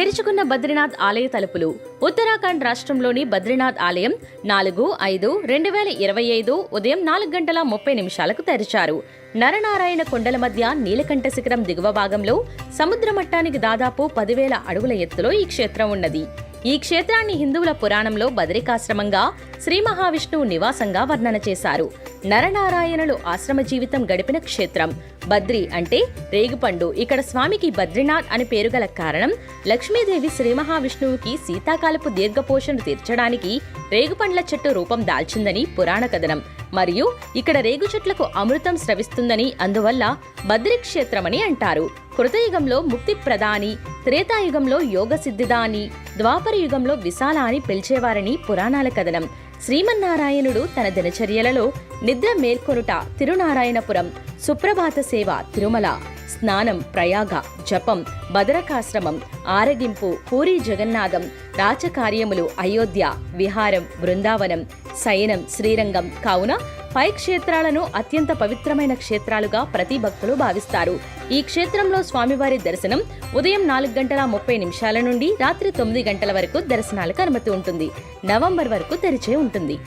తెరుచుకున్న బద్రీనాథ్ ఆలయ తలుపులు. ఉత్తరాఖండ్ రాష్ట్రంలోని బద్రీనాథ్ ఆలయం 4/5/2025 ఉదయం 4:30 తెరిచారు. నరనారాయణ కొండల మధ్య నీలకంఠ శిఖరం దిగువ భాగంలో సముద్ర మట్టానికి దాదాపు 10,000 అడుగుల ఎత్తులో ఈ క్షేత్రం ఉన్నది. ఈ క్షేత్రాన్ని హిందువుల పురాణంలో బదరికాశ్రమంగా, శ్రీ మహావిష్ణువు నివాసంగా వర్ణన చేశారు. నరనారాయణులు ఆశ్రమ జీవితం గడిపిన క్షేత్రం. బద్రి అంటే రేగుపండు. ఇక్కడ స్వామికి బద్రీనాథ్ అని పేరు గల కారణం, లక్ష్మీదేవి శ్రీ మహావిష్ణువుకి శీతాకాలపు దీర్ఘపోషణ తీర్చడానికి రేగుపండ్ల చెట్టు రూపం దాల్చిందని పురాణ కథనం. మరియు ఇక్కడ రేగు చెట్లకు అమృతం స్రవిస్తుందని, అందువల్ల బద్రి క్షేత్రమని అంటారు. కృతయుగంలో ముక్తి ప్రదాని, త్రేతాయుగంలో యోగ సిద్ధిదాని, ద్వాపర యుగంలో విశాల అని పిలిచేవారని పురాణాల కథనం. శ్రీమన్నారాయణుడు తన దినచర్యలలో నిద్ర మేల్కొనుట తిరునారాయణపురం, సుప్రభాత సేవ తిరుమల, స్నానం ప్రయాగ, జపం బదరకాశ్రమం, ఆరగింపు పూరీ జగన్నాథం, రాచకార్యములు అయోధ్య, విహారం బృందావనం, శయనం శ్రీరంగం. కావున పై క్షేత్రాలను అత్యంత పవిత్రమైన క్షేత్రాలుగా ప్రతి భక్తులు భావిస్తారు. ఈ క్షేత్రంలో స్వామివారి దర్శనం ఉదయం 4:30 నుండి రాత్రి 9 గంటల వరకు దర్శనాలకు అనుమతి ఉంటుంది. నవంబర్ వరకు తెరిచే ఉంటుంది.